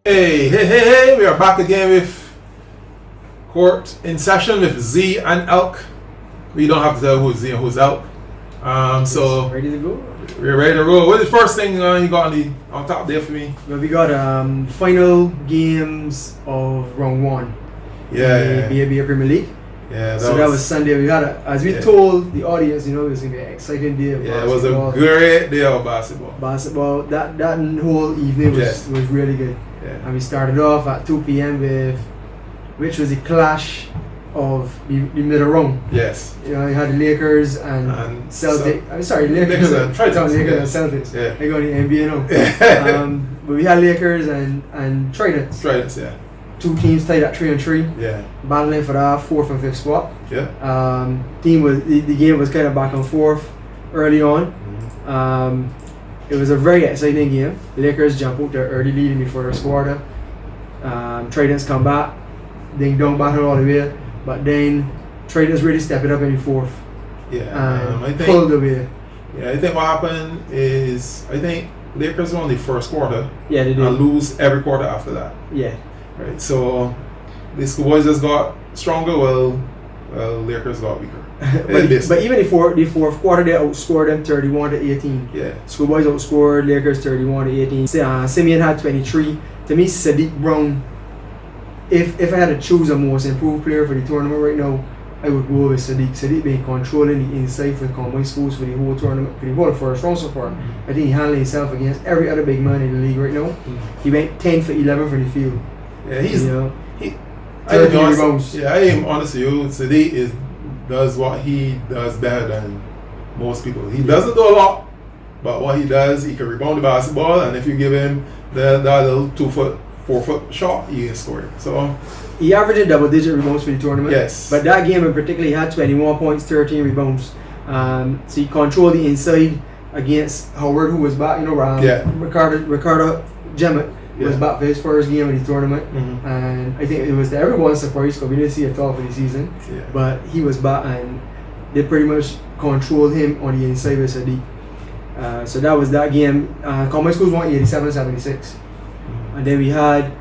Hey, we are back again with Court in session with Z and Elk. We don't have to tell who's Z and who's Elk. So ready to go? We're ready to roll. What is the first thing you got on top there for me? Well, we got final games of round one. Yeah. The BABA Premier League. Yeah. That was Sunday. We had as we told the audience, it was gonna be an exciting day of basketball. It was a great day of basketball. That whole evening was really good. Yeah. And we started off at 2 p.m. which was a clash of the middle round. Yes. You had the Lakers and Celtics. Lakers and Celtics. Yeah. They got the NBA now. But we had Lakers and Tridents. Tridents, yeah. Two teams tied at 3-3. Yeah. Battling for that 4th and 5th spot. Yeah. The game was kind of back and forth early on. Mm-hmm. It was a very exciting game. The Lakers jump out their early lead in the first quarter. Tridents come back. Ding dong battle all the way. But then Traders really step it up in the fourth. Yeah, I think pulled away. Yeah, I think what happened is Lakers won the first quarter. Yeah, they did. And lose every quarter after that. Yeah. Right. So the Schoolboys just got stronger. Well, Lakers got weaker. but even the fourth quarter, they outscored them 31-18. Yeah. Schoolboys outscored Lakers 31-18. Simeon had 23. To me, Sadiq Brown. If I had to choose a most improved player for the tournament right now, I would go with Sadiq. Sadiq been controlling the inside for the combined schools for the whole tournament, for the whole first round so far. Mm-hmm. I think he handled himself against every other big man in the league right now. Mm-hmm. He went 10 for 11 from the field. Yeah, I am honest with you. Sadiq does what he does better than most people. He doesn't do a lot, but what he does, he can rebound the basketball, and if you give him that little 4-foot shot, he can score it. So he averaged double-digit rebounds for the tournament. Yes. But that game in particular, he had 21 points, 13 rebounds. So he controlled the inside against Howard, who was back. Ricardo Jemmett was back for his first game in the tournament, and I think it was to everyone's surprise because we didn't see it all for the season. Yeah. But he was back, and they pretty much controlled him on the inside with Sadiq. So that was that game. Combined Schools won 87-76. And then we had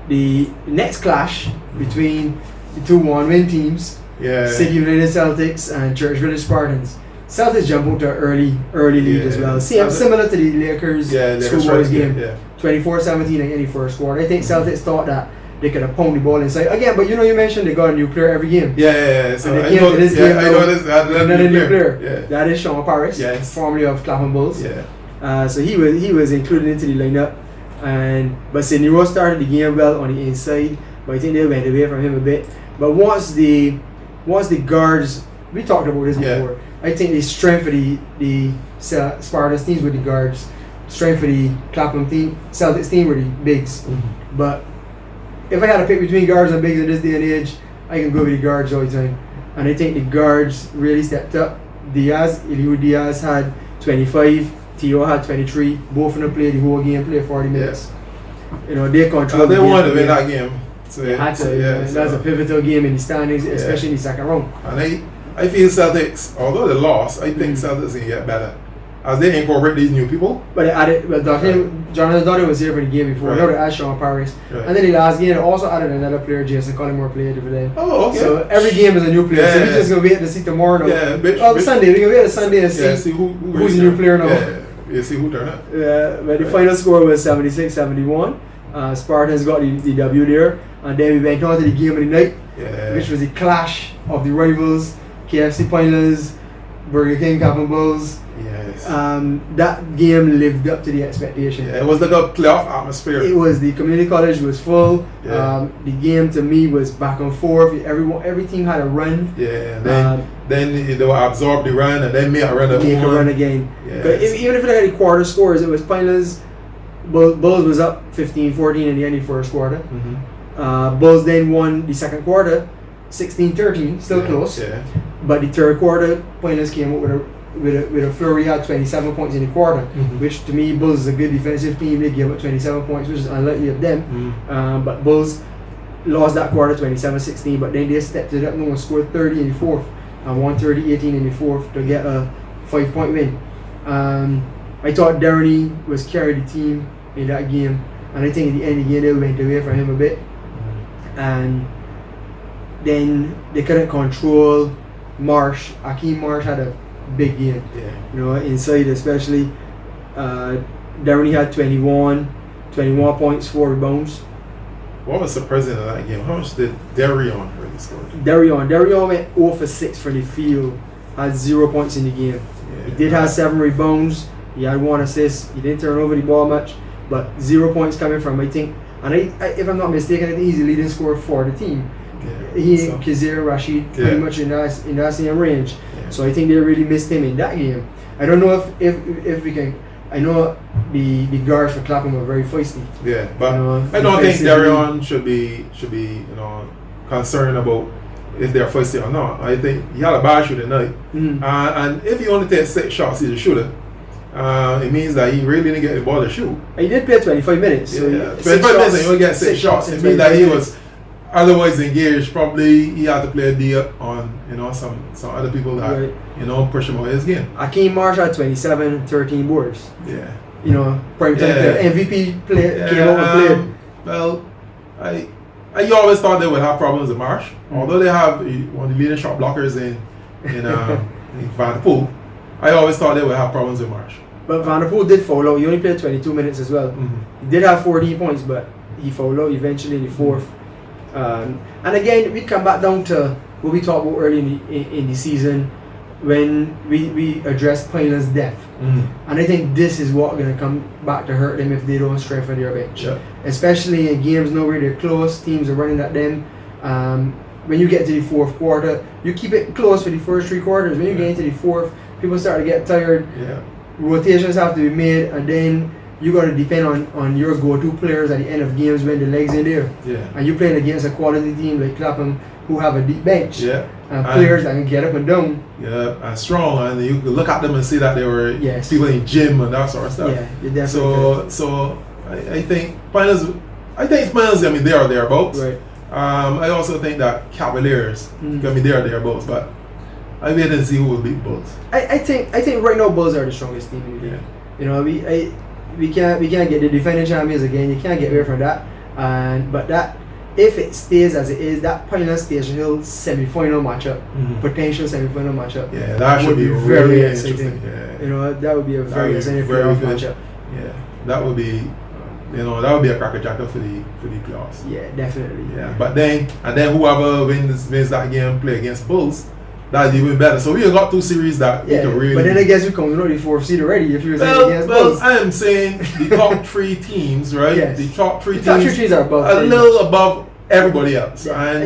the next clash between the two one-win teams, City United Celtics and Church Village Spartans. Celtics jumped out to an early lead as well. Similar to the Lakers Schoolboys game, 24-17 in the first quarter. I think Celtics thought that they could have pounded the ball inside again, but you mentioned they got a new player every game. Yeah. So and another new player. Yeah. That is Sean Paris, formerly of Clapham Bulls. Yeah. So he was included into the lineup. But Sidney Ross started the game well on the inside, but I think they went away from him a bit. But once the guards, we talked about this before. I think the strength of the Spartans teams with the guards, strength of the Clapham team, Celtics team were the bigs. Mm-hmm. But if I had to pick between guards and bigs in this day and age, I can go with the guards all the time. And I think the guards really stepped up. Eliud Diaz had 25. T.O. had 23. Both of them played the whole game, played 40 minutes. They controlled they wanted to win that game. So they had to. That's a pivotal game in the standings, especially in the second round. And I feel Celtics, although they lost, I think Celtics can get better as they incorporate these new people. But they added, Jonathan Dottie was here for the game before. Now they added Sean Paris. Right. And then the last game, they also added another player, Jason Collymore played over there. Oh, okay. So every game is a new player. So we're just going to wait to see tomorrow now. Sunday. We're going to wait to Sunday and see who's the new player now. You see who turned up. Yeah, but the final score was 76-71. Spartans got the W there. And then we went on to the game of the night, which was a clash of the rivals, KFC Pinelands, Burger King Clapham Bulls. Yes. That game lived up to the expectation. Yeah, it was like a playoff atmosphere. It was. The community college was full. Yeah. The game to me was back and forth. Every team had a run. Yeah. Then they will absorb the run and then make a run again. Yes. Even if they had the quarter scores, it was Pinelands. Bulls was up 15-14 in the end of the first quarter. Mm-hmm. Bulls then won the second quarter, 16-13, still close. Yeah. But the third quarter, Pinelands came up with a flurry, had 27 points in the quarter, which to me, Bulls is a good defensive team. They gave up 27 points, which is unlikely of them. But Bulls lost that quarter 27-16, but then they stepped it up and scored 30 in the fourth and won 30-18 in the fourth to get a 5-point win. I thought Darren was carried the team in that game. and I think in the end of the game they went away from him a bit, and then they couldn't control MARSH. AKEEM had a big game, you know, inside especially. Darren had 21 points, 4 rebounds. What was surprising in that game? How much did Darion really score? Darion went 0 for 6 from the field, had 0 points in the game. He did have 7 rebounds. He had 1 assist. He didn't turn over the ball much, but 0 points coming from, I think, and I if I'm not mistaken, I think he's the leading scorer for the team. He and Kazir Rashid pretty much in that same range. So I think they really missed him in that game. I don't know if we can. I know the guards for Clapham were very feisty. Yeah, but you know, I don't think Darion should be you know, concerned about if they're feisty or not. I think he had a bad shooting night, and if he only takes 6 shots, he's a shooter. It means that he really didn't get the ball to shoot. He did play 25 minutes. So 25 minutes and he only get 6 shots. It means that he was otherwise engaged. Probably he had to play a D on, you know, some other people that you know, push him out of his game. AKEEM MARSH had 27, 13 boards. Yeah. You know, prime time player. MVP came out and played. Well, I always thought they would have problems with MARSH. Although they have one of the leading shot blockers in Van der Poel, I always thought they would have problems with MARSH. But Van der Poel did foul out. He only played 22 minutes as well. He did have 14 points, but he fouled out eventually in the 4th. And again, we come back down to what we talked about early in the season when we addressed Pineland's depth. And I think this is what's going to come back to hurt them if they don't strengthen their bench. Especially in games now where they're close, teams are running at them. When you get to the 4th quarter, you keep it close for the first 3 quarters. When you get into the 4th, people start to get tired. Rotations have to be made, and then you got to depend on your go-to players at the end of games when the legs in there. And you're playing against a quality team like Clapham who have a deep bench. And players that can get up and down. And strong, and you can look at them and see that they were people in gym and that sort of stuff. You definitely so I think Pineland's gonna be there or thereabouts. I also think that Cavaliers gonna be there or thereabouts, but I wait and see who will beat Bulls. I think right now Bulls are the strongest team in the league. You know, we can't get the defending champions again. You can't get away from that. But that, if it stays as it is, that Pineland Station Hill semi-final matchup, potential semi-final matchup, that should be very really exciting. You know, that would be a very exciting playoff matchup. That would be, you know, that would be a crackerjacker for the playoffs. Definitely. But then whoever wins that game play against Bulls. That's even better. So we have got 2 series that we can really. But then I guess you come, you know, the 4th seed already if you were against Bulls. I am saying the top 3 teams, right? The top 3 teams are above a little above everybody else, and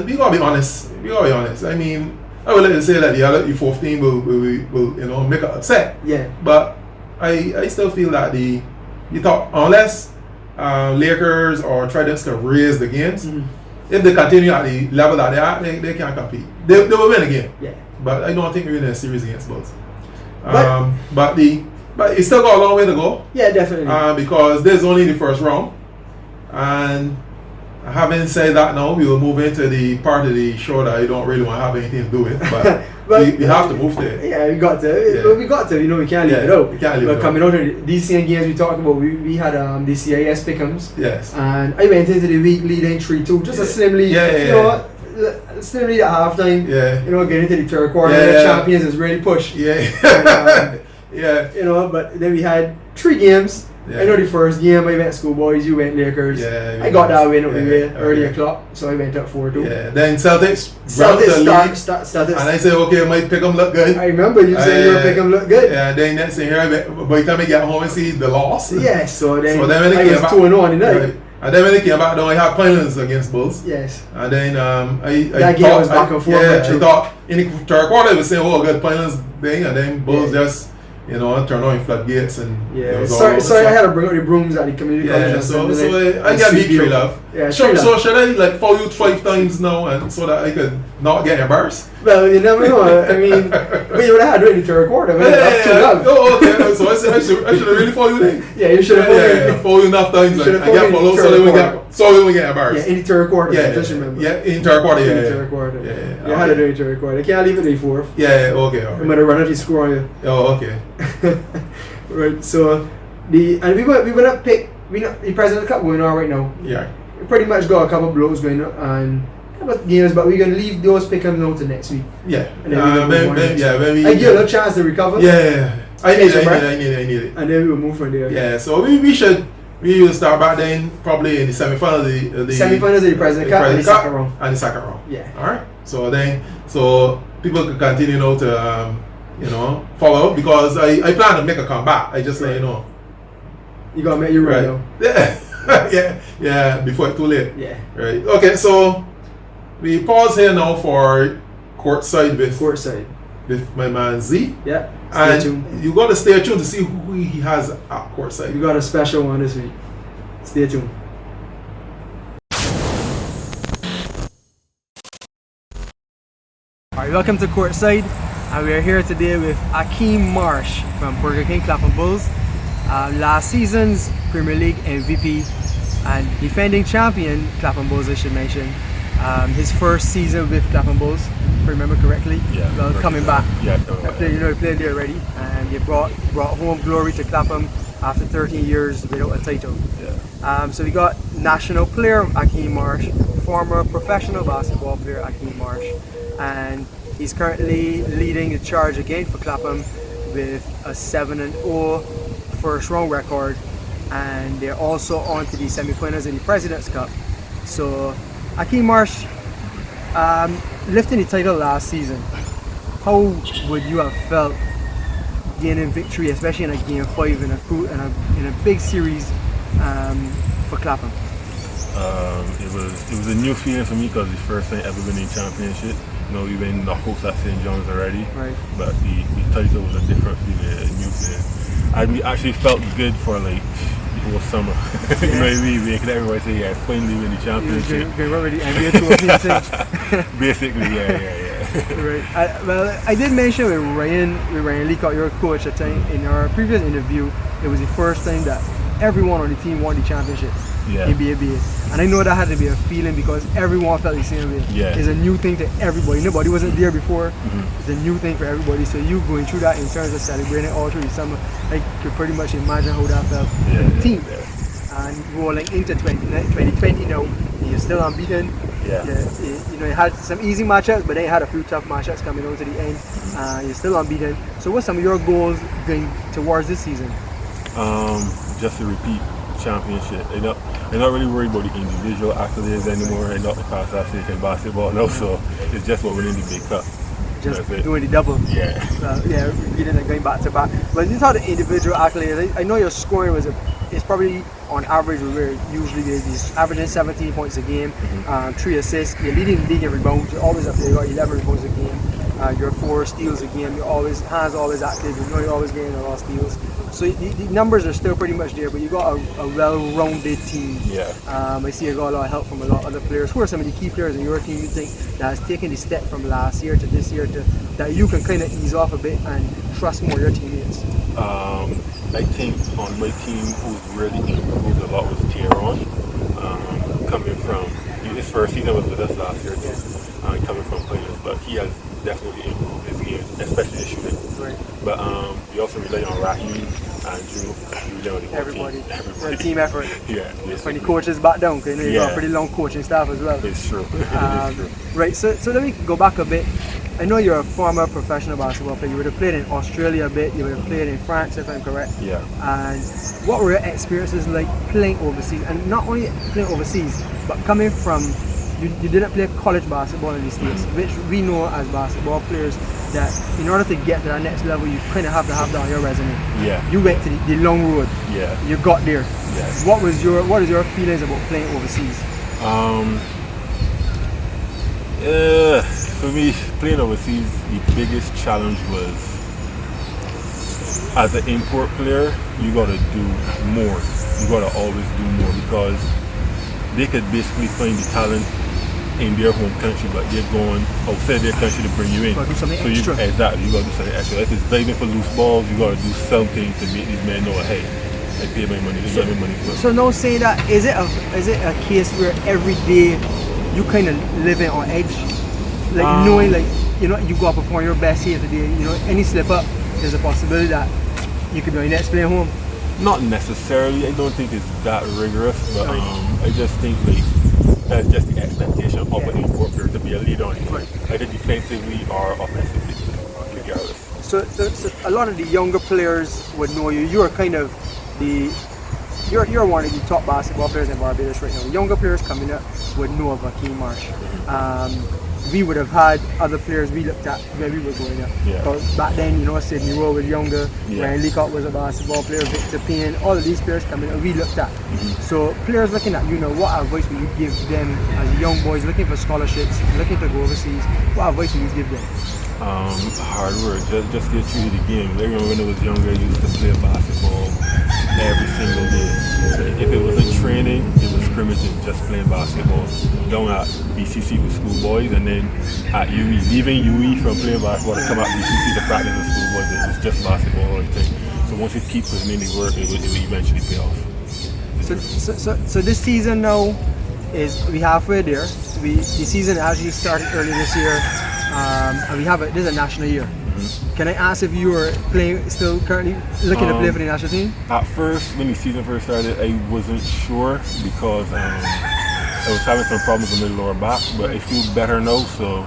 we gotta be honest. I mean, I would like to say that the 4th team will you know, make an upset. But I still feel that the top, unless Lakers or Tridents can raise the games. If they continue at the level that they are, they can't compete. They will win again. But I don't think we're in a series against Bulls. But it's still got a long way to go. Definitely. Because there's only the first round. And having said that, now we will move into the part of the show that I don't really want to have anything to do with. But we have to move there. We got to. We got to. You know, we can't leave it out. But coming out of these same games we talked about, we had the CIS pick'ems. And I went into the week leading 3-2, just a slim lead. You know, slim lead at halftime. You know, getting into the 3rd quarter, the champions is really pushed. And, you know, but then we had 3 games. I know the first game I went Schoolboys, you went Lakers. I got that win early o'clock, so I went up 4-2. Then Celtics started, and I said, okay, my pick 'em look good. I remember you saying your pick 'em look good. Then next thing here, by the time I get home and see the loss. So then when I was 2-1 in that. And then when they came back down, I had Pinelands against Bulls. And then that game was back and forth. I thought in the 3rd quarter I was saying, oh, good Pinelands thing, and then Bulls just, you know, turn on floodgates and sorry I had to bring out the brooms at the community college. So I got big trade love. So should I like follow you 5 times now and so that I could not get embarrassed? Well, you never know. I mean, but you would have had it in the 3rd quarter. Oh, okay. So I should have really followed you then. You should have followed you enough times. I get followed so we get embarrassed. In the 3rd quarter. Just remember. In 3rd quarter. In the 3rd quarter. You had it in the 3rd quarter. I can't leave it in the 4th. Okay. I'm gonna run out the score on you. Oh, okay. Right. So we went to pick we know the President Cup going on right now. Yeah. We pretty much got a couple of blows going on and a couple of games, but we're gonna leave those pick-ups now to next week. Yeah. And then when we I give a little chance to recover. Yeah. I need it. And then we'll move from there. Yeah. So we will start back then probably in the semi-finals of the semi-finals of the President Cup and the second round. And the second round. Yeah. All right. So people can continue now to follow because I plan to make a comeback. I just let you know. You gotta make your right now. Yeah. Before it's too late. Yeah. Right. Okay. So we pause here now for Courtside with my man Z. Yeah. And Stay tuned. you gotta stay tuned to see who he has at Courtside. We got a special one this week. Stay tuned. Alright, welcome to Courtside, and we are here today with AKEEM MARSH from Burger King Clapham Bulls, last season's Premier League MVP and defending champion Clapham Bulls, I should mention. His first season with Clapham Bulls, if I remember correctly. Yeah. Well, coming back. Yeah. He played there already, and he brought home glory to Clapham after 13 years without a title. Yeah. So we got national player AKEEM MARSH, former professional basketball player AKEEM MARSH, and he's currently leading the charge again for Clapham with a 7-0 first round record, and they're also on to the semi-finals in the President's Cup. So AKEEM MARSH lifting the title last season. How would you have felt gaining victory, especially in a game 5 in a big series for Clapham? It was a new feeling for me because it's the first time ever winning championship. We've been knockout at St. John's already, right? But the title was a different feeling, a new feeling. And we actually felt good for like the whole summer. You know what I mean? Making everybody say, yeah, finally win the championship. We're already NBA trophy. Basically, yeah. Right. I did mention with Ryan Leacock, your coach, at time in our previous interview, it was the first time that everyone on the team won the championship in BABA. And I know that had to be a feeling because everyone felt the same way. Yeah. It's a new thing to everybody. Nobody wasn't there before. Mm-hmm. It's a new thing for everybody. So you going through that in terms of celebrating all through the summer, I could pretty much imagine how that felt for the team. Yeah. And rolling into 2020 now, you're still unbeaten. Yeah. You had some easy matchups, but then you had a few tough matchups coming on to the end. You're still unbeaten. So what's some of your goals going towards this season? Just to repeat championship. I'm not really worried about the individual accolades anymore. I'm not the fast athlete in basketball now, so it's just about winning the big cup. Just doing the double. Yeah. Getting it going back to back. But you thought the individual accolades, I know your scoring it's probably on average where usually is averaging 17 points a game, 3 assists. You're leading the league in rebounds. You're always up there. You got 11 rebounds a game. You're 4 steals a game. You're always active. You know you're always getting a lot of steals. So the numbers are still pretty much there, but you got a well-rounded team. Yeah. I see you got a lot of help from a lot of other players. Who are some of the key players in your team you think that has taken the step from last year to this year that you can kind of ease off a bit and trust more your teammates? I think on my team who's really improved a lot was Tieron. Coming from his first season was with us last year too. Coming from players, but he has definitely improved his game, especially his shooting. Right. But we also rely on Raheem and Drew. We rely on the everybody. Team. It's a team effort. Yeah. When the coaches back down, because you got a pretty long coaching staff as well. It's true. Right. So let me go back a bit. I know you're a former professional basketball player. You would have played in Australia a bit. You would have played in France, if I'm correct. Yeah. And what were your experiences like playing overseas? And not only playing overseas, but coming from, you didn't play college basketball in the States, which we know as basketball players that in order to get to that next level, you kind of have to have that on your resume. Yeah. You went to the long road. Yeah. You got there. Yeah. What is your feelings about playing overseas? For me, playing overseas, the biggest challenge was, as an import player, you gotta do more. You gotta always do more because they could basically find the talent in their home country, but they're going outside their country to bring you in. You gotta do something extra. Exactly, you gotta do something extra. If it's diving for loose balls, you gotta do something to make these men know, hey, I pay my money, they get my money. So now saying that, is it a case where every day you kind of living on edge? Like knowing, like, you go up perform your best here today, any slip up, there's a possibility that you could be on your next play home. Not necessarily. I don't think it's that rigorous, but I just think like that's just the expectation of an import player to be a leader on the team, either defensively or offensively, regardless. So a lot of the younger players would know you. You're kind of you're one of the top basketball players in Barbados right now. Younger players coming up would know of AKEEM MARSH. We would have had other players we looked at when we were growing up. Because back then, you know, Sidney Rowe was younger, Ryan Leacock was a basketball player, Victor Payne, all of these players coming up, we looked at. So players looking at, you know, what advice would you give them as young boys looking for scholarships, looking to go overseas? What advice would you give them? Hard work, just get through the game. I remember when I was younger, I used to play basketball every single day. If it wasn't training, it was scrimmaging, just playing basketball. Down at BCC with schoolboys, and then at UE, leaving UE from playing basketball to come at BCC to practice with schoolboys, it was just basketball all the time. So once you keep putting in the work, it will eventually pay off. So this season now is we halfway there. The season actually started earlier this year, and we have this is a national year. Can I ask if you were still currently looking to play for the national team? At first, when the season first started, I wasn't sure because I was having some problems with my lower back, but I feel better now, so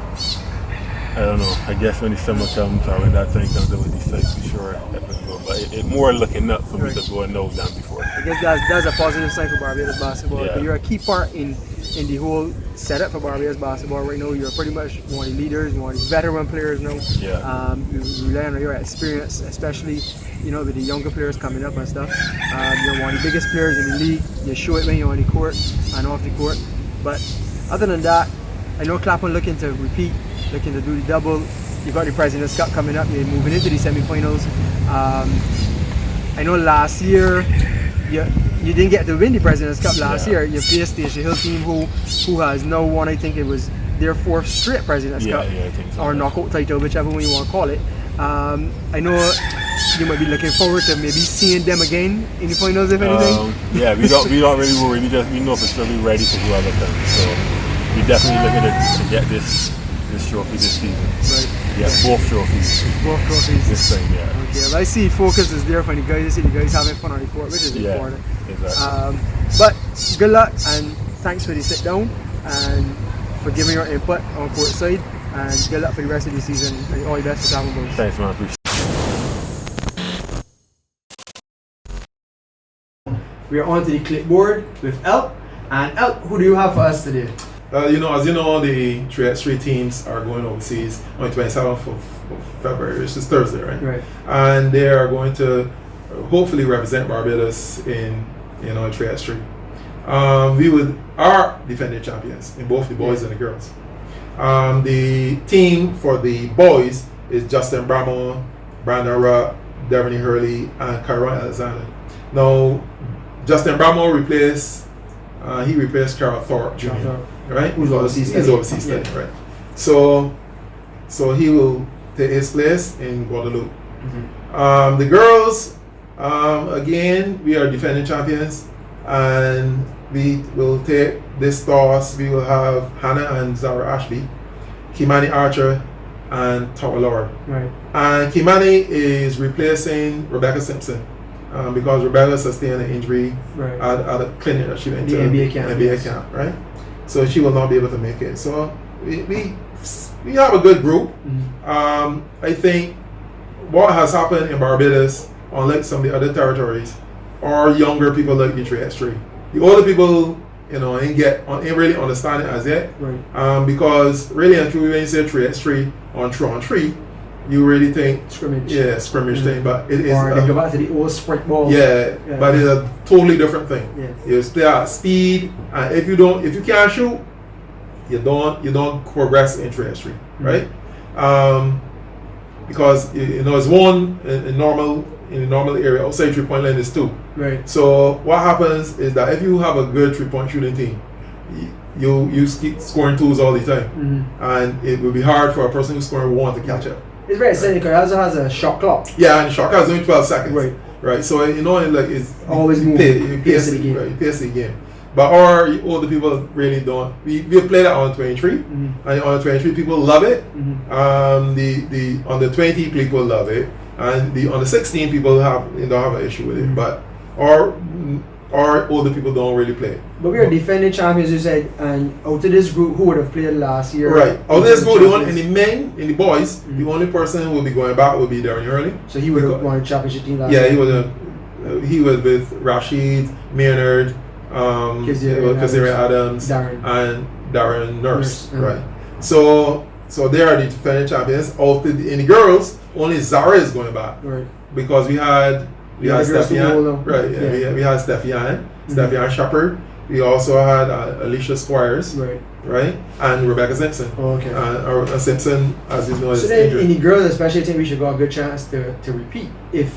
I don't know. I guess when the summer comes or when that time comes, I will decide for sure if it's go. But it's more looking up for me to go now than before. I guess that's a positive sign for Barbados basketball. But you're a key part in the whole setup for Barbados basketball right now. You're pretty much one of the leaders, one of the veteran players now. You rely on your experience, especially, you know, with the younger players coming up and stuff. You're one of the biggest players in the league. You show it when you're on the court and off the court. But other than that, I know Clapham looking to repeat, looking to do the double. You've got the President's Cup coming up. You're moving into the semi-finals. I know last year you didn't get to win the President's Cup last year. You faced the Station Hill team who has now won, I think it was their 4th straight President's Cup, I think so, or knockout title, whichever one you want to call it. I know you might be looking forward to maybe seeing them again in the finals, if anything. We don't really worry. We know for sure we're ready to go other times. So we definitely looking to get this trophy this season. Right. Yeah, both trophies. Both trophies. This thing, Okay, well, I see focus is there for the guys. I see the guys having fun on the court, which is important. Exactly. But good luck and thanks for the sit down and for giving your input on Courtside, and good luck for the rest of the season and all the best for Clapham Boys. Thanks, man. Appreciate We are on to the clipboard with Elk. And Elk, who do you have for us today? As you know, the 3x3 teams are going overseas on the 27th of February, which is Thursday, right? And they are going to hopefully represent Barbados in 3x3. We are defending champions in both the boys and the girls. The team for the boys is Justin Bramall, Brandon Rupp, Devaney Hurley, and Kyron Alexander. Now, Justin Bramall replaced Carol Thorpe Jr., right? Who's overseas studying, right? So he will take his place in Guadeloupe. The girls, again, we are defending champions, and we will take this toss. We will have Hannah and Zara Ashby, Kimani Archer, and Tawa Laura. Right. And Kimani is replacing Rebecca Simpson. Because Rebecca sustained an injury at a clinic that she went to, NBA camp, right? So she will not be able to make it. So we have a good group. I think what has happened in Barbados, unlike some of the other territories, are younger people like the 3x3. The older people, ain't really understand it as yet. Because really and truly, when you say 3x3 on 3-on-3, you really think scrimmage. Scrimmage thing, but it is. Or they go back to the old sprint ball. But it's a totally different thing. You stay at speed, and if you can't shoot, you don't progress in 3x3, right? Because it's one in the normal area. Outside 3-point line is 2. Right. So what happens is that if you have a good 3-point shooting team, you keep scoring 2s all the time, and it will be hard for a person who's scoring 1 to catch up. It's very exciting because it also has a shot clock. Yeah, and the shot clock is only 12 seconds. Right. So it's always move. You pace the game. Right, you pace the game. But our older people really don't. We play that on 23, and on 23 people love it. On the 20 people love it, and on the 16 people don't have an issue with it. But or older people don't really play. But we are defending champions, you said, and out of this group, who would have played last year? Right. Out of this group, in the men, in the boys, the only person who will be going back will be Darren Hurley. So he would have won the championship team last year. Yeah, he was with Rashid, Maynard, Kazira Adams, and Darren Nurse. Right. So they are the defending champions. In the girls, only Zara is going back. Right. Because we had Steffian. Right. Yeah. We had Steffian Shepard. We also had Alicia Squires. Right. And Rebecca Simpson. Okay. Or Simpson, as you know, is injured. In the girls, especially, I think we should got a good chance to repeat if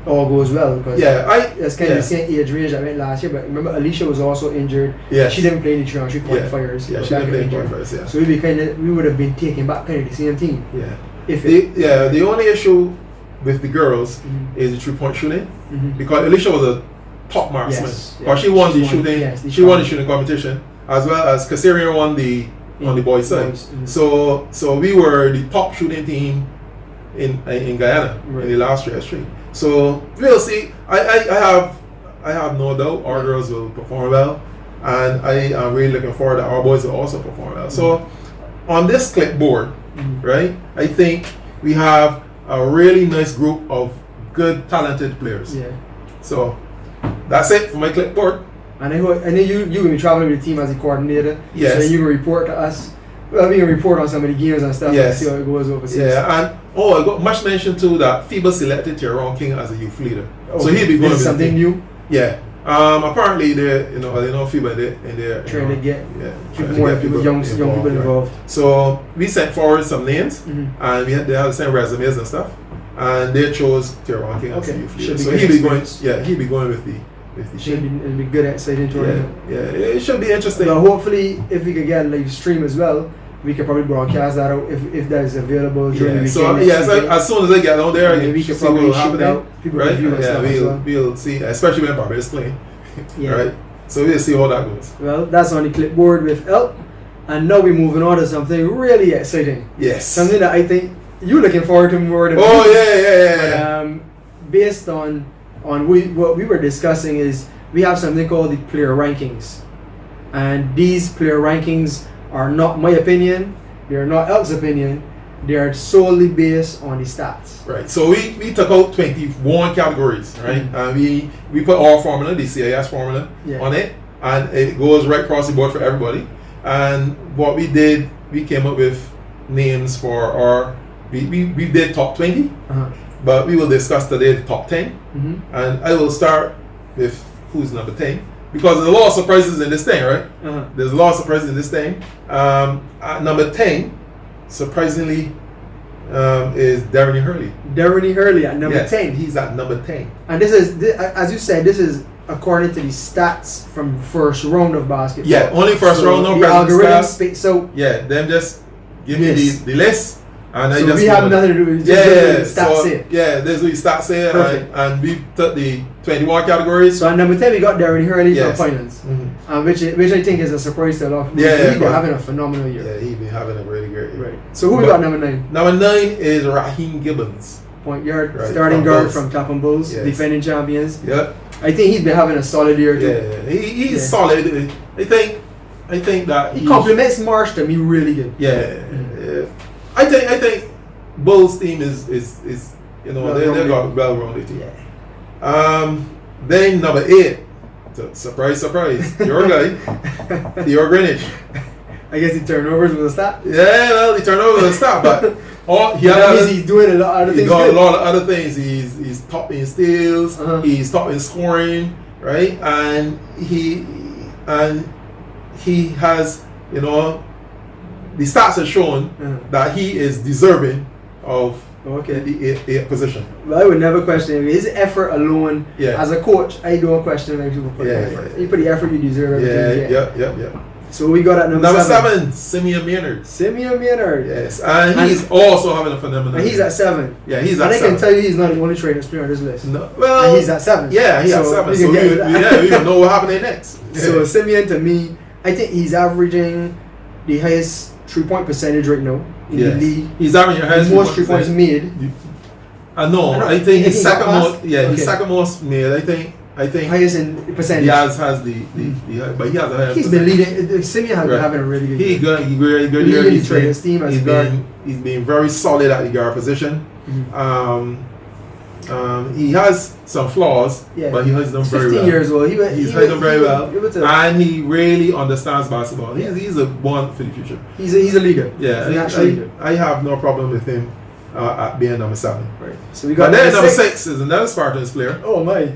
all goes well, because that's kind of the same age range that went last year. But remember, Alicia was also injured. Yeah, she didn't play in the 300 qualifiers. Yeah, she didn't play in qualifiers. Yeah, so we would have been taking back kind of the same team. Yeah, the only issue with the girls is the 3-point shooting, because Alicia was a top marksman. Because she won the shooting. She won the shooting competition, as well as Kasarian won on the boys' side. So we were the top shooting team in Guyana in the last year. So we'll see. I have no doubt our girls will perform well, and I am really looking forward that our boys will also perform well. So on this clipboard, right, I think we have a really nice group of good, talented players. Yeah. So that's it for my clipboard. And I know you will be traveling with the team as a coordinator. Yes. So then you can report to us. Well, we can report on some of the games and stuff and see how it goes overseas. Yeah, and I got much mention too that FIBA selected Tyrone King as a youth leader. So he'll be going to be something new. Yeah. Apparently they know FIBA in there trying to get more people, young people involved. So we sent forward some names and they had to send resumes and stuff, and they chose Tyrone King as a youth leader. So he'll be going. Yeah, he'll be going with the. It'll be good, exciting tournament. Yeah, it should be interesting. But hopefully, if we could get a live stream as well, we could probably broadcast that out if that is available during the weekend. So as soon as they get out there, we can probably shoot out people review and stuff. We'll see, especially when Barbados playing. Right. So we'll see how that goes. Well, that's on the clipboard with Elk, and now we're moving on to something really exciting. Yes. Something that I think you're looking forward to more than me. Yeah. Based on what we were discussing is we have something called the player rankings, and these player rankings are not my opinion, they are not Elk's opinion, they are solely based on the stats. Right. So we took out 21 categories, right? And we put our formula, the CIS formula, on it, and it goes right across the board for everybody. And what we did, we came up with names for our we did top 20, but we will discuss today the top 10. And I will start with who's number 10, because there's a lot of surprises in this thing, right? There's a lot of surprises in this thing. At number 10, surprisingly, is Darren Hurley. Darren Hurley at number 10. He's at number 10. And this is, as you said, this is according to the stats from first round of basketball. Yeah, only first round of the algorithm. So them just give me the list. And so we have nothing to do with stats here. Yeah, there's what stats here, and we took the 21 categories. So at number 10 we got Darren Hurley from finals, which I think is a surprise to a lot of people. He's been having a phenomenal year. Yeah, he's been having a really great year. Right. So who we got number 9? Number 9 is Raheem Gibbons. Point guard, starting guard from Clapham Bulls, defending champions. Yeah. I think he's been having a solid year too. Yeah, he's solid. I think that he complements Marsh to me really good. Yeah. I think Bulls team is they got well-rounded team. Yeah. Then number 8, surprise, your guy, Theo Greenwich. I guess the turnovers was a stat. Yeah, well, the turnovers was a stat, but he's doing a lot of other things. He's got a lot of other things. He's top in steals. He's top in scoring, right? And he has, the stats have shown that he is deserving of the 8th position. Well, I would never question him. His effort alone, as a coach, I don't question him. People put the effort. You put the effort, you deserve everything. Yeah. So we got at number 7, Simeon Maynard. Yes, and he's also having a phenomenal. And he's at 7. Yeah, he's at 7. And I can tell you, he's not the only trainers player on this list. No, well, and he's at 7. Yeah, he's at 7. So we don't know what happened next. So Simeon, to me, I think he's averaging the highest 3-point percentage right now in the league. He's averaging the highest most 3 points made. I think he's second most. Yeah, he's second most made. I think I think highest in percentage. Diaz has the but he has a higher. He's been leading. Simeon has been having a really good year. He really good year. He's been very solid at the guard position. He has some flaws, but he has them very well. 15 years old. He's hit them very well, and he really understands basketball. He's a one for the future. He's a leader. Yeah, I have no problem with him at being number 7. Right. So we got. But then number 6 is another Spartans player. Oh my!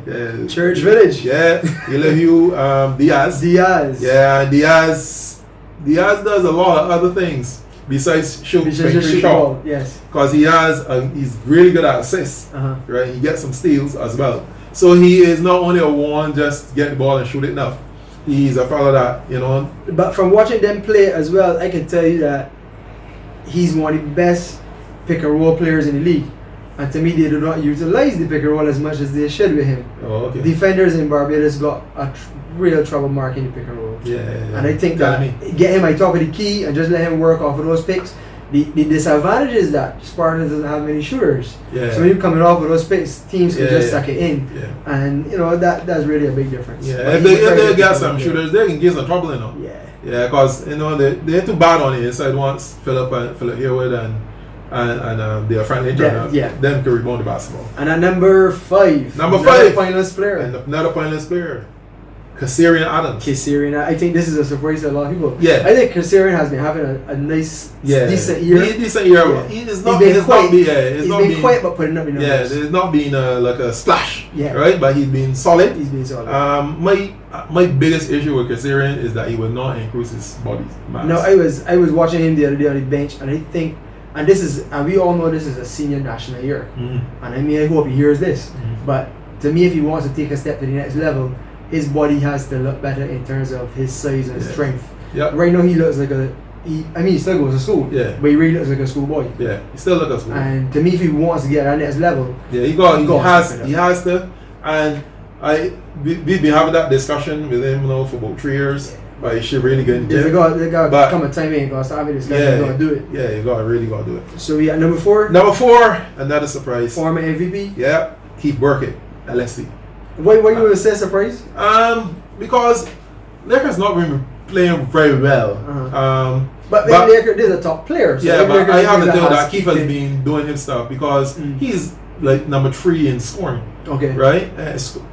Church Village. Yeah, Diaz. Yeah, Diaz does a lot of other things. Besides shooting shot, yes, because he's really good at assists, right? He gets some steals as well. So he is not only a one just get the ball and shoot it enough. He's a fellow that But from watching them play as well, I can tell you that he's one of the best pick and roll players in the league. And to me, they do not utilize the pick and roll as much as they should with him. Oh, okay. Defenders in Barbados got a real trouble marking the pick and roll. Yeah. And I think that get him at top of the key and just let him work off of those picks. The disadvantage is that Spartans doesn't have many shooters. Yeah. So when you're coming off of those picks, teams can just suck it in. Yeah. And that's really a big difference. Yeah. If they get some shooters, they can get some trouble in them. Yeah. Yeah, because they're too bad on the inside once. Philip Harewood and their friendly them can rebound the basketball. And at number 5. Number 5. Finalist player. And another finalist player. Kasarian Adams. I think this is a surprise to a lot of people. Yeah. I think Kasarian has been having a nice, decent year. Decent year. Yeah. He's been quiet but putting up the numbers. Yeah, there's not been like a splash. Yeah. Right? But he's been solid. My biggest issue with Kasarian is that he will not increase his body mass. No, I was watching him the other day on the bench, and I think, and we all know this is a senior national year. And I hope he hears this. But to me, if he wants to take a step to the next level, his body has to look better in terms of his size and strength. Yeah. Right now he looks like he still goes to school. Yeah. But he really looks like a schoolboy. Yeah. He still looks like a schoolboy. And to me, if he wants to get at that next level, he has to. And we've been having that discussion with him for about 3 years. But he should really get in the gym. They got come a time ain't gonna start having this guy. He's gonna do it. Yeah, you really gotta do it. So we got number 4. Number 4, another surprise. Former MVP. Yeah, Keith Burkett, LSC. Why you want to say surprise? Because Lakers not been playing very well. But Lakers is a top player. So but I have to tell that Keith has been doing his stuff because he's like number 3 in scoring. Okay. Right?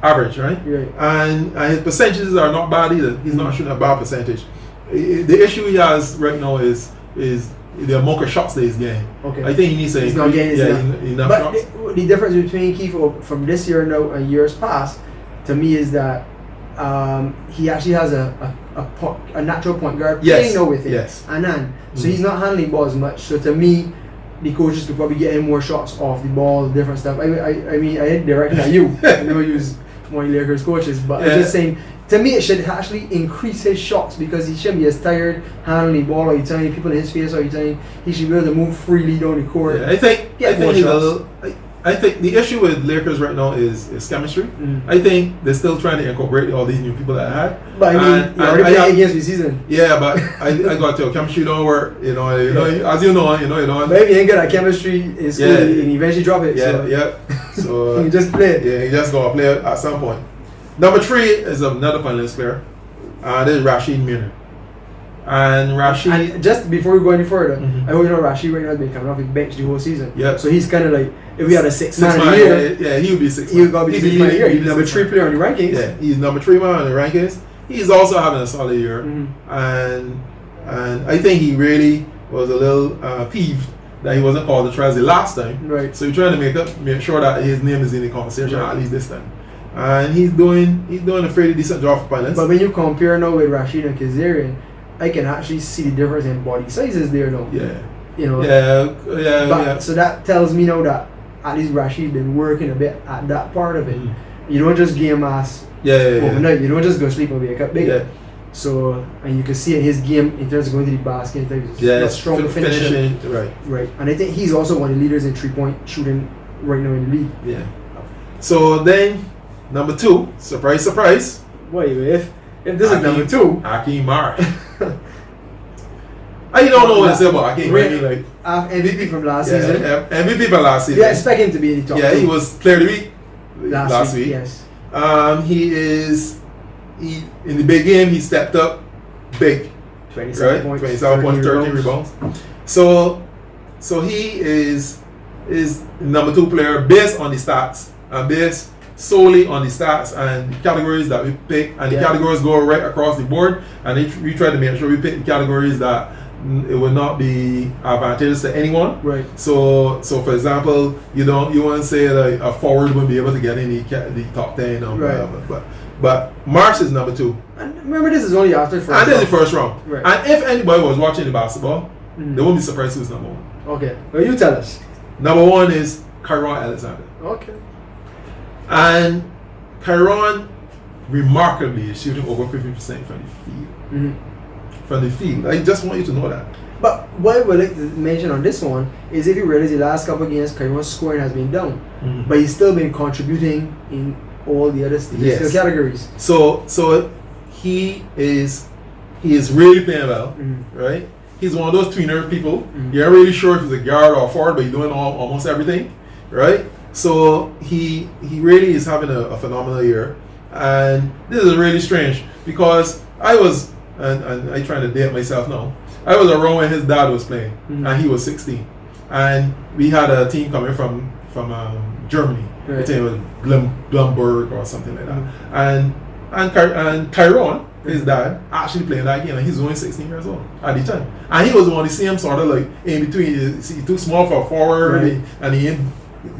Average, right? Right. And his percentages are not bad either. He's not shooting a bad percentage. The issue he has right now is the amount of shots that he's getting. Okay. I think he needs to he's not getting enough shots. The difference between Keith from this year now and years past, to me, is that he actually has a natural point guard playing now with him. Yes. So he's not handling ball as much. So to me, the coaches could probably get him more shots off the ball, different stuff. I mean, I ain't directing at you. I know you use one of the Lakers coaches, but I'm just saying, to me, it should actually increase his shots because he shouldn't be as tired handling the ball all the time, people in his face all the time. He should be able to move freely down the court. Yeah, I think the issue with Lakers right now is chemistry. I think they're still trying to incorporate all these new people that I had. But I mean, you already played against the season. Yeah, but I got to tell chemistry don't work. As you know. But if you ain't good at chemistry in school, you eventually drop it. So you just play it. Yeah, you just gotta play it at some point. Number 3 is another finalist player. This is Rashid Miner. And just before we go any further, I hope you know Rashid right now has been coming off his bench the whole season. Yeah. So he's kind of like, if we had a 6 man a year, he would be 6 man. He would probably be 6 man a year. He's number 3 player on the rankings. Yeah, he's number 3 man on the rankings. He's also having a solid year, and I think he really was a little peeved that he wasn't called the Trezzy last time. Right. So he's trying to make sure that his name is in the conversation at least this time. And he's doing a fairly decent job for pilots. But when you compare now with Rashid and Kazarian, I can actually see the difference in body sizes there now. Yeah. But so that tells me now that at least Rashid been working a bit at that part of it. You don't just game mass overnight. You don't just go sleep and wake up bigger. Yeah. So, and you can see in his game in terms of going to the basket, in terms of strong finishing. Right. And I think he's also one of the leaders in 3-point shooting right now in the league. Yeah. So then, number 2, surprise. Wait, if this is number 2, AKEEM MARSH. I don't know what to say about AKEEM. Really, MVP from last season. MVP from last season. Yeah, expect him to be in the top 2. Yeah, he was player of the week last week. Yes. He in the big game he stepped up big. 27 points, 27 points, 13 rebounds. So he is number 2 player based on the stats and based solely on the stats and the categories that we pick, and the categories go right across the board, and we try to make sure we pick the categories that it will not be advantageous to anyone. Right. So for example, you won't say like a forward wouldn't be able to get in the top 10 or whatever. But Marsh is number 2. And remember, this is only after first. And this is the first round. Right. And if anybody was watching the basketball, they won't be surprised who's number 1. Okay. Well, you tell us. Number 1 is Kyron Alexander. Okay. And Kyron remarkably is shooting over 50% from the field. From the field. I just want you to know that. But what I would like to mention on this one is if you realize the last couple of games, Kyron's scoring has been down. But he's still been contributing in all the other statistical categories. So he is really playing well, right? He's one of those tweener people. You're not really sure if he's a guard or a forward, but he's doing almost everything, right? So he really is having a phenomenal year, and this is really strange because I was, and I trying to date myself now. I was around when his dad was playing, and he was 16, and we had a team coming from Germany. Right. I think it was Blumberg or something like that, and Tyrone, his dad, actually playing that game, and he's only 16 years old at the time, and he was one of the same sort of like in between. He's too small for a forward, and he ain't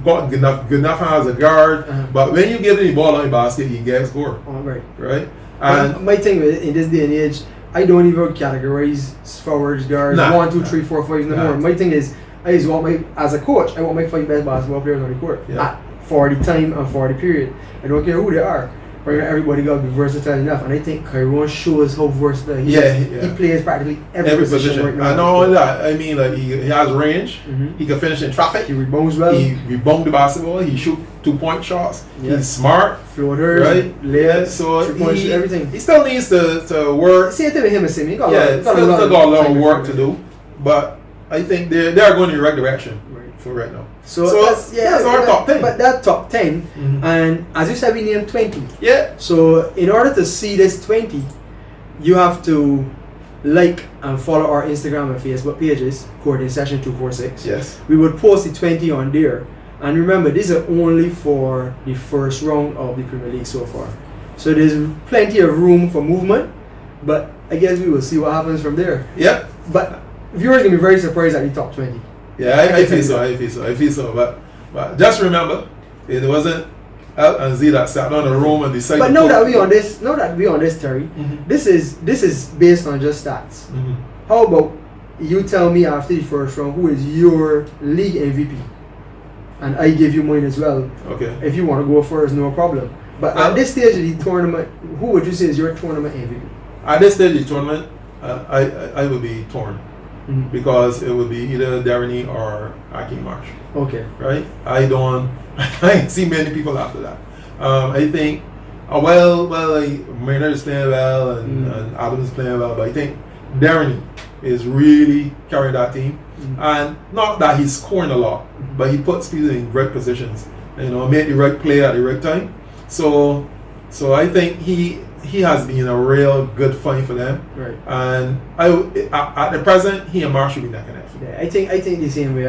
got good enough as a guard. But when you give him the ball on the basket, he gets score. Right. And my thing in this day and age, I don't even categorize forwards, guards, 1, 2, 3, 4, 5 no more. My thing is, as a coach, I want my 5 best basketball players on the court at 40 time and 40 period. I don't care who they are. Right now, everybody got to be versatile enough, and I think Kyron shows how versatile he is. He plays practically every position right now. And not only that, I mean, like he has range. He can finish in traffic. He rebounds well. He rebounds the basketball. He shoots 2-point shots. He's smart. Floaters, right? Layups, so everything. He still needs to work. Same thing with him and Simi. He got got a lot of work to do, but I think they are going in the right direction for right now. So that's our top 10. But that top 10, and as you said, we named 20. Yeah. So in order to see this 20, you have to like and follow our Instagram and Facebook pages, Courting Session 246. Yes. We would post the 20 on there. And remember, these are only for the first round of the Premier League so far. So there's plenty of room for movement, but I guess we will see what happens from there. Yeah. But viewers are going to be very surprised at the top 20. Yeah, I feel so. But just remember, it wasn't L and Z that sat down in the room and decided. But now that we on this, Terry, this is based on just stats. How about you tell me after the first round who is your league MVP, and I give you mine as well. Okay. If you want to go first, no problem. But at this stage of the tournament, who would you say is your tournament MVP? At this stage of the tournament, I would be torn. Because it would be either Darren or AKEEM MARSH. Okay. Right? I ain't see many people after that. I think, Maynard is playing well and Adams is playing well, but I think Darren is really carrying that team. And not that he's scoring a lot, but he puts people in right positions. Make the right play at the right time. So I think he has been a real good find for them. Right. And at the present, he and Marsh should be neck and neck. Yeah, I think the same way.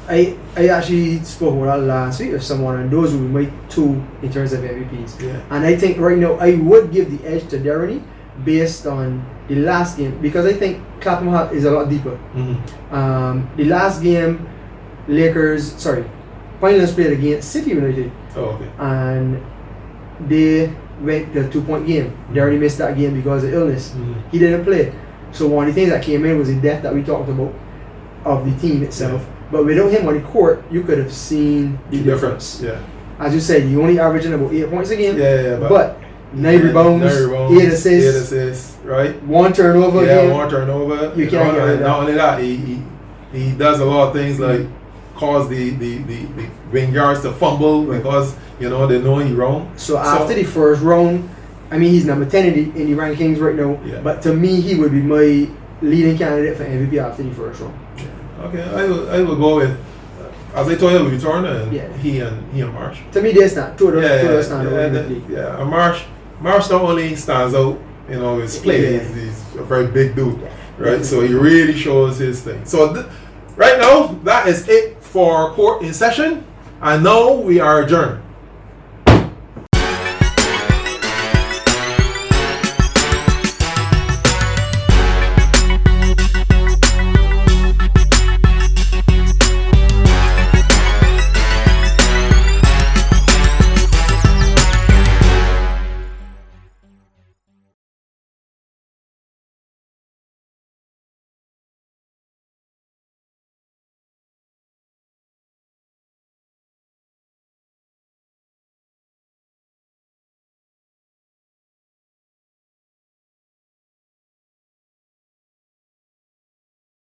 I actually spoke about that last week with someone, and those were my 2 in terms of MVPs. Yeah. And I think right now I would give the edge to Darren based on the last game, because I think Clapham is a lot deeper. The last game, Finals played against City United. Oh, okay. And they went the 2-point game. Darren missed that game because of illness. He didn't play. So one of the things that came in was the depth that we talked about of the team itself. But without him on the court, you could have seen the difference. Yeah. As you said, he only averaging about 8 points a game. But 9 rebounds, 8 assists, right? 1 turnover. Yeah, 1 turnover. You can't get rid of that. Not only that, he does a lot of things like cause the wing guards to fumble because they know he's wrong. So after the first round, I mean, he's number 10 in the rankings right now. Yeah. But to me, he would be my leading candidate for MVP after the first round. Yeah. Okay, I will go with as I told you, we turn and Yeah. he and Marsh. To me, they stand. Two of them stand out in the league. Yeah. And Marsh not only stands out, you know, his play. Yeah. He's a very big dude, Yeah. right? So he really shows his thing. So right now, that is it for Court in Session, and now we are adjourned.